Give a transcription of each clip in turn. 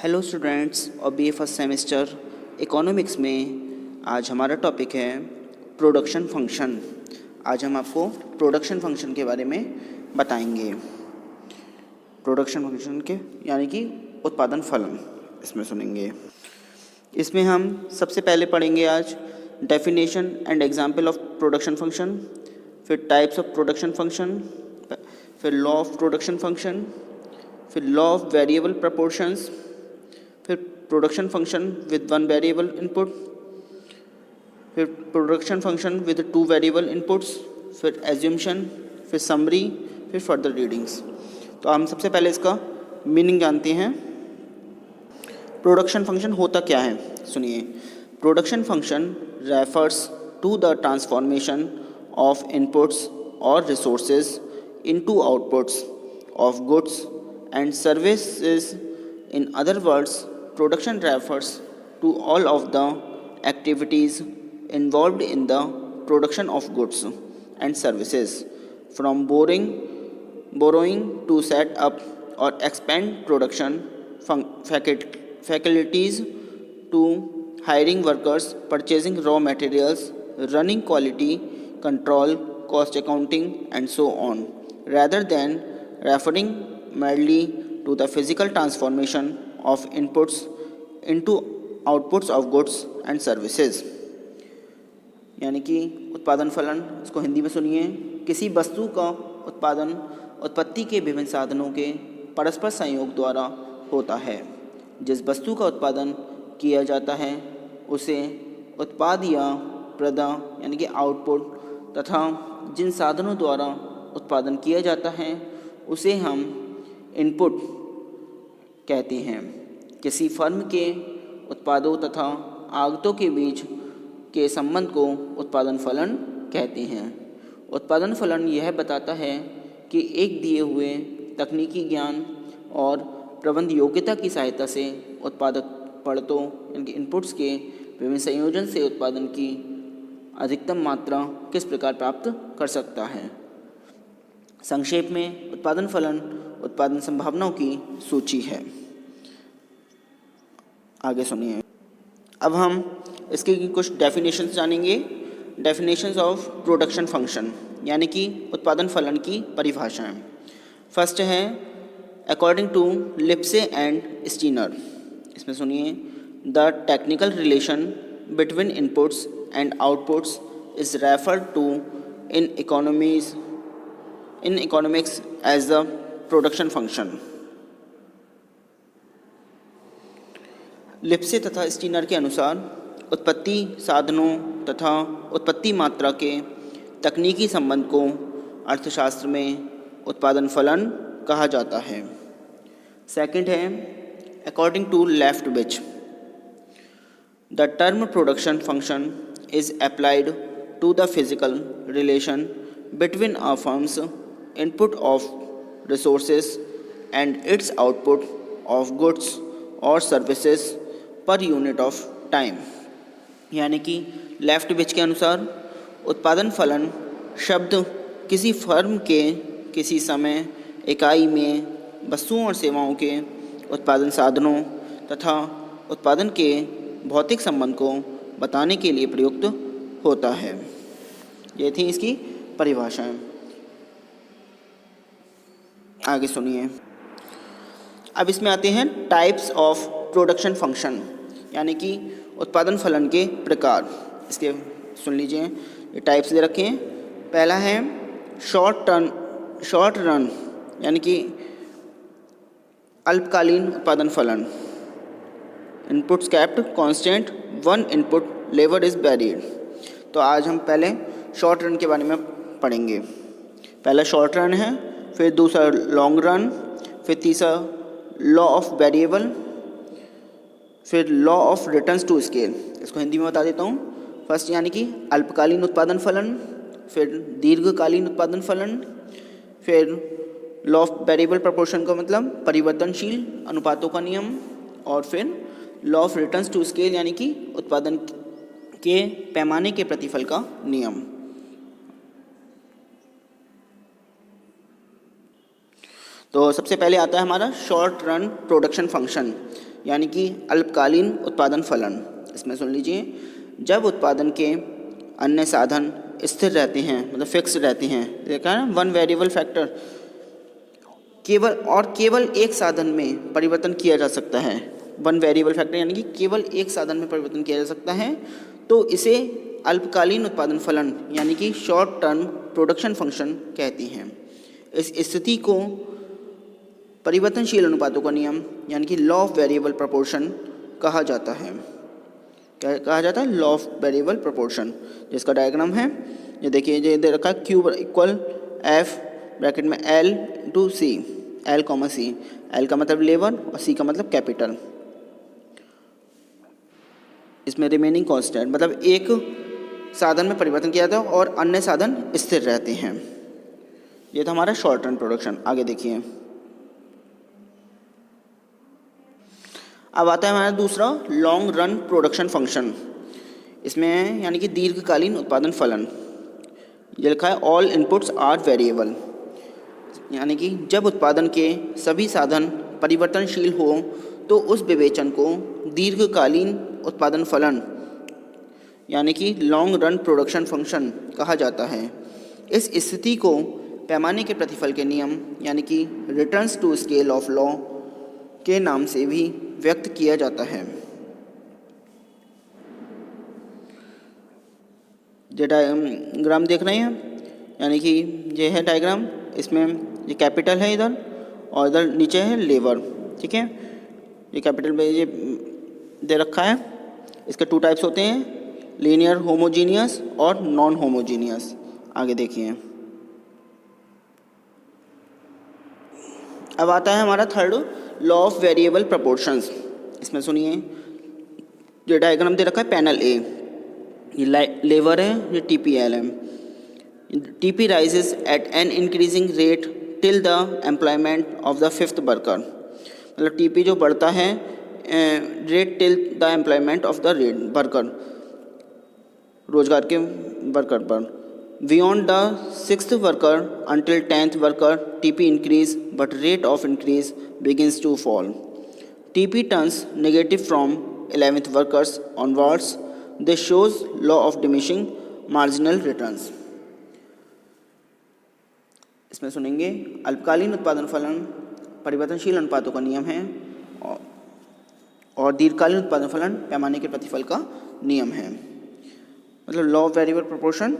Hello students और BA first semester economics में आज हमारा टॉपिक है प्रोडक्शन फंक्शन। आज हम आपको प्रोडक्शन फंक्शन के बारे में बताएंगे। प्रोडक्शन फंक्शन के यानी कि उत्पादन फलन इसमें सुनेंगे। इसमें हम सबसे पहले पढ़ेंगे आज definition and example of production function, फिर टाइप्स ऑफ प्रोडक्शन फंक्शन, फिर लॉ ऑफ प्रोडक्शन फंक्शन, फिर लॉ ऑफ वेरिएबल प्रपोर्शंस, फिर production function with one variable input, फिर production function with two variable inputs, फिर एज्यूम्शन, फिर summary, फिर further readings. तो हम सबसे पहले इसका मीनिंग जानते हैं। प्रोडक्शन फंक्शन होता क्या है, सुनिए। Production function refers to the transformation of inputs और resources into outputs of goods and services. In other words, production refers to all of the activities involved in the production of goods and services, from borrowing to set up or expand production facilities to hiring workers, purchasing raw materials, running quality control, cost accounting, and so on, rather than referring merely to the physical transformation of inputs into outputs of goods and services। यानी कि उत्पादन फलन, इसको हिंदी में सुनिए। किसी वस्तु का उत्पादन उत्पत्ति के विभिन्न साधनों के परस्पर संयोग द्वारा होता है। जिस वस्तु का उत्पादन किया जाता है उसे उत्पाद या प्रदा यानी कि आउटपुट, तथा जिन साधनों द्वारा उत्पादन किया जाता है उसे हम इनपुट कहते हैं। किसी फर्म के उत्पादों तथा आगतों के बीच के संबंध को उत्पादन फलन कहते हैं। उत्पादन फलन यह बताता है कि एक दिए हुए तकनीकी ज्ञान और प्रबंध योग्यता की सहायता से उत्पादक पड़तों यानी कि इनपुट्स के विभिन्न संयोजन से उत्पादन की अधिकतम मात्रा किस प्रकार प्राप्त कर सकता है। संक्षेप में उत्पादन फलन उत्पादन संभावनाओं की सूची है। आगे सुनिए। अब हम इसके कुछ डेफिनेशंस जानेंगे। डेफिनेशंस ऑफ प्रोडक्शन फंक्शन यानी कि उत्पादन फलन की परिभाषाएं। फर्स्ट है according to Lipsey and Steiner. इसमें सुनिए, the technical relation between inputs and outputs is referred to in economics as the production function. Lipsey तथा स्टीनर के अनुसार उत्पत्ति साधनों तथा उत्पत्ति मात्रा के तकनीकी संबंध को अर्थशास्त्र में उत्पादन फलन कहा जाता है। सेकंड है according to Leftwich, the term production function is applied to the physical relation between a firm's input of resources and its output of goods or services per unit of time। यानी कि लेफ्टविच के अनुसार उत्पादन फलन शब्द किसी firm के किसी समय इकाई में वस्तुओं और सेवाओं के उत्पादन साधनों तथा उत्पादन के भौतिक संबंध को बताने के लिए प्रयुक्त होता है। ये थी इसकी परिभाषाएं। आगे सुनिए। अब इसमें आते हैं टाइप्स ऑफ प्रोडक्शन फंक्शन यानी कि उत्पादन फलन के प्रकार। इसके सुन लीजिए, ये टाइप्स दे रखे हैं। पहला है शॉर्ट रन यानी कि अल्पकालीन उत्पादन फलन। Inputs kept constant, one input लेवर इज वेरिड। तो आज हम पहले शॉर्ट रन के बारे में पढ़ेंगे। पहला शॉर्ट रन है, फिर दूसरा लॉन्ग रन, फिर तीसरा लॉ ऑफ वेरिएबल, फिर law of returns to scale. इसको हिंदी में बता देता हूँ। फर्स्ट यानी कि अल्पकालीन उत्पादन फलन, फिर दीर्घकालीन उत्पादन फलन, फिर लॉ ऑफ वेरिएबल प्रपोर्शन का मतलब परिवर्तनशील अनुपातों का नियम, और फिर law of returns to scale यानी कि उत्पादन के पैमाने के प्रतिफल का नियम। तो सबसे पहले आता है हमारा शॉर्ट रन प्रोडक्शन फंक्शन। यानी कि अल्पकालीन उत्पादन फलन। इसमें सुन लीजिए, जब उत्पादन के अन्य साधन स्थिर रहते हैं, मतलब फिक्स रहते हैं, देखा है ना, वन वेरिएबल फैक्टर, केवल एक साधन में परिवर्तन किया जा सकता है। वन वेरिएबल फैक्टर यानी कि केवल एक साधन में परिवर्तन किया जा सकता है, तो इसे अल्पकालीन उत्पादन फलन यानी कि शॉर्ट टर्म प्रोडक्शन फंक्शन कहती हैं। इस स्थिति को परिवर्तनशील अनुपातों का नियम यानी कि लॉ ऑफ वेरिएबल प्रोपोर्शन कहा जाता है। क्या कहा जाता है? Law of variable proportion. जिसका डायग्राम है ये देखिए, ये दे रखा है Q इक्वल F ब्रैकेट में L to C, L comma C, L का मतलब लेबर और C का मतलब कैपिटल। इसमें रिमेनिंग कांस्टेंट मतलब एक साधन में परिवर्तन किया जाता है और अन्य साधन स्थिर रहते हैं। ये था हमारा शॉर्ट रन प्रोडक्शन। आगे देखिए, अब आता है हमारा दूसरा लॉन्ग रन प्रोडक्शन फंक्शन। इसमें यानी कि दीर्घकालीन उत्पादन फलन। ये लिखा है ऑल इनपुट्स आर वेरिएबल, यानी कि जब उत्पादन के सभी साधन परिवर्तनशील हो तो उस विवेचन को दीर्घकालीन उत्पादन फलन यानी कि लॉन्ग रन प्रोडक्शन फंक्शन कहा जाता है। इस स्थिति को पैमाने के प्रतिफल के नियम यानी कि returns to scale of law के नाम से भी व्यक्त किया जाता है। जो डायग्राम देख रहे हैं, यानी कि ये है डायग्राम, इसमें ये कैपिटल है इधर और इधर नीचे है लेबर, ठीक है। ये कैपिटल में ये दे रखा है। इसके टू टाइप्स होते हैं, लीनियर होमोजीनियस और नॉन होमोजीनियस। आगे देखिए, अब आता है हमारा third law of variable proportions. इसमें सुनिए, जो डायग्राम दे रखा है पैनल ए, ये लेबर है, ये TPL है। TP rises at an increasing rate till the employment of the fifth worker, मतलब TP जो बढ़ता है rate till the employment of the rate worker, रोजगार के वर्कर पर। Beyond the sixth worker until 10th worker TP increase but rate of increase begins to fall. TP turns negative from 11th workers onwards. This shows law of diminishing marginal returns. इसमें सुनेंगे, अल्पकालीन उत्पादन फलन परिवर्तनशील अनुपातों का नियम है और दीर्घकालीन उत्पादन फलन पैमाने के प्रतिफल का नियम है। मतलब लॉ ऑफ वेरिएबल प्रोपोर्शन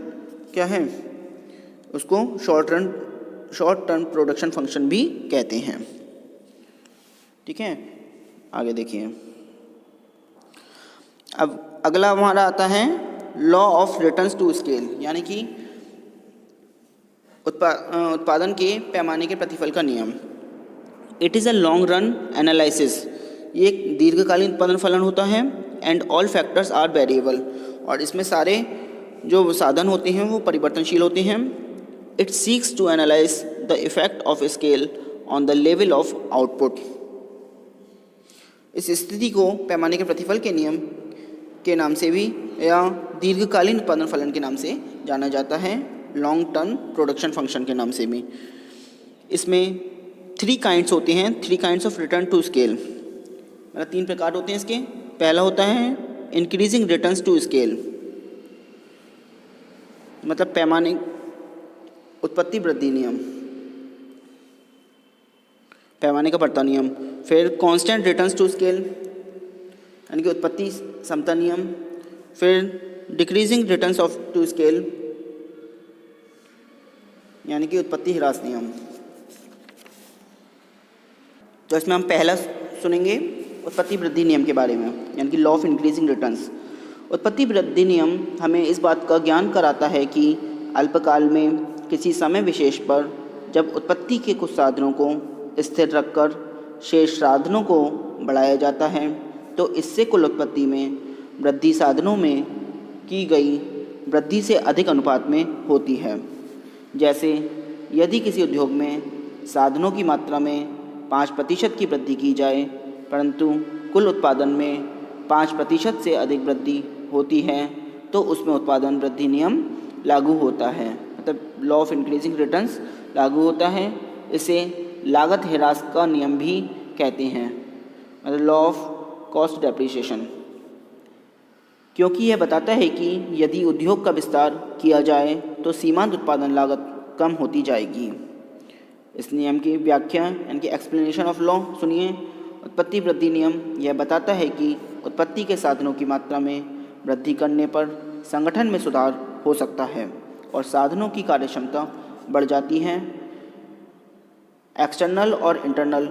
क्या है, उसको शॉर्ट टर्म प्रोडक्शन फंक्शन भी कहते हैं, ठीक है। आगे देखिए, अब अगला हमारा आता है law of returns to scale, यानी कि उत्पादन के पैमाने के प्रतिफल का नियम। It is a long run analysis, ये एक दीर्घकालीन उत्पादन फलन होता है। And all factors are variable, और इसमें सारे जो साधन होते हैं वो परिवर्तनशील होते हैं। It seeks to analyse the effect of scale on the level of output. इस स्थिति को पैमाने के प्रतिफल के नियम के नाम से भी या दीर्घकालीन उत्पादन फलन के नाम से जाना जाता है, लॉन्ग टर्म प्रोडक्शन फंक्शन के नाम से भी। इसमें 3 काइंड्स होते हैं, 3 kinds of return to scale, मतलब 3 प्रकार होते हैं इसके। पहला होता है इंक्रीजिंग रिटर्न्स टू स्केल, मतलब पैमाने उत्पत्ति वृद्धि नियम, पैमाने का बढ़ता नियम। फिर कांस्टेंट रिटर्न्स टू स्केल यानी कि उत्पत्ति समता नियम। फिर decreasing returns of to scale यानी कि उत्पत्ति ह्रास नियम। तो इसमें हम पहला सुनेंगे उत्पत्ति वृद्धि नियम के बारे में, यानी कि लॉ ऑफ इंक्रीजिंग रिटर्न्स। उत्पत्ति वृद्धि नियम हमें इस बात का ज्ञान कराता है कि अल्पकाल में किसी समय विशेष पर जब उत्पत्ति के कुछ साधनों को स्थिर रखकर शेष साधनों को बढ़ाया जाता है तो इससे कुल उत्पत्ति में वृद्धि साधनों में की गई वृद्धि से अधिक अनुपात में होती है। जैसे यदि किसी उद्योग में साधनों की मात्रा में 5% की वृद्धि की जाए परंतु कुल उत्पादन में 5% से अधिक वृद्धि होती है तो उसमें उत्पादन वृद्धि नियम लागू होता है, मतलब लॉ ऑफ इंक्रीजिंग रिटर्न्स लागू होता है। इसे लागत ह्रास का नियम भी कहते हैं, मतलब लॉ ऑफ कॉस्ट डेप्रिसिएशन, क्योंकि यह बताता है कि यदि उद्योग का विस्तार किया जाए तो सीमांत उत्पादन लागत कम होती जाएगी। इस नियम की व्याख्या यानी कि एक्सप्लेनेशन ऑफ लॉ सुनिए। उत्पत्ति वृद्धि नियम यह बताता है कि उत्पत्ति के साधनों की मात्रा में वृद्धि करने पर संगठन में सुधार हो सकता है और साधनों की कार्यक्षमता बढ़ जाती है। एक्सटर्नल और इंटरनल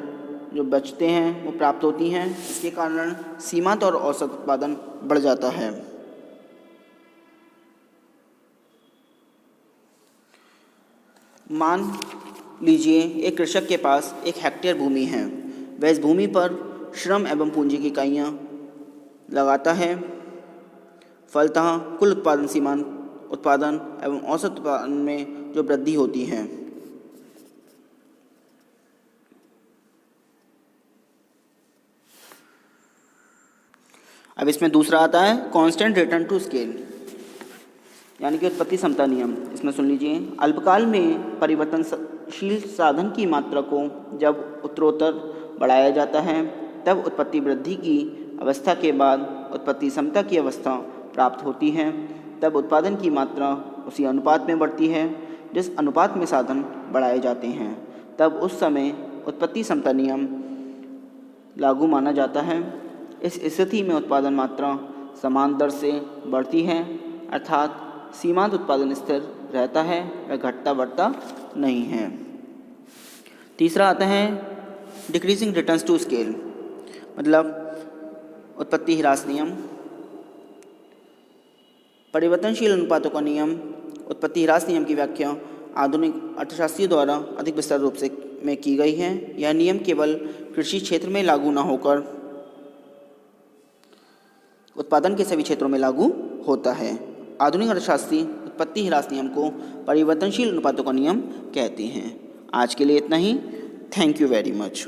जो बचते हैं वो प्राप्त होती हैं, इसके कारण सीमांत और औसत उत्पादन बढ़ जाता है। मान लीजिए एक कृषक के पास 1 हेक्टेयर भूमि है। वह इस भूमि पर श्रम एवं पूंजी की इकाइयाँ लगाता है। फलतः कुल उत्पादन सीमांत उत्पादन एवं औसत उत्पादन में जो वृद्धि होती है। अब इसमें दूसरा आता है कांस्टेंट रिटर्न टू स्केल यानी कि उत्पत्ति समता नियम। इसमें सुन लीजिए, अल्पकाल में परिवर्तनशील साधन की मात्रा को जब उत्तरोत्तर बढ़ाया जाता है तब उत्पत्ति वृद्धि की अवस्था के बाद उत्पत्ति समता की अवस्था प्राप्त होती है। तब उत्पादन की मात्रा उसी अनुपात में बढ़ती है जिस अनुपात में साधन बढ़ाए जाते हैं। तब उस समय उत्पत्ति समता नियम लागू माना जाता है। इस स्थिति में उत्पादन मात्रा समान दर से बढ़ती है, अर्थात सीमांत उत्पादन स्थिर रहता है, वह घटता बढ़ता नहीं है। तीसरा आता है डिक्रीजिंग रिटर्न्स टू स्केल, मतलब उत्पत्ति ह्रास नियम। परिवर्तनशील अनुपातों का नियम उत्पत्ति ह्रास नियम की व्याख्या आधुनिक अर्थशास्त्रियों द्वारा अधिक विस्तार रूप से में की गई है। यह नियम केवल कृषि क्षेत्र में लागू न होकर उत्पादन के सभी क्षेत्रों में लागू होता है। आधुनिक अर्थशास्त्री उत्पत्ति ह्रास नियम को परिवर्तनशील अनुपातों का नियम कहते हैं। आज के लिए इतना ही। Thank you very much.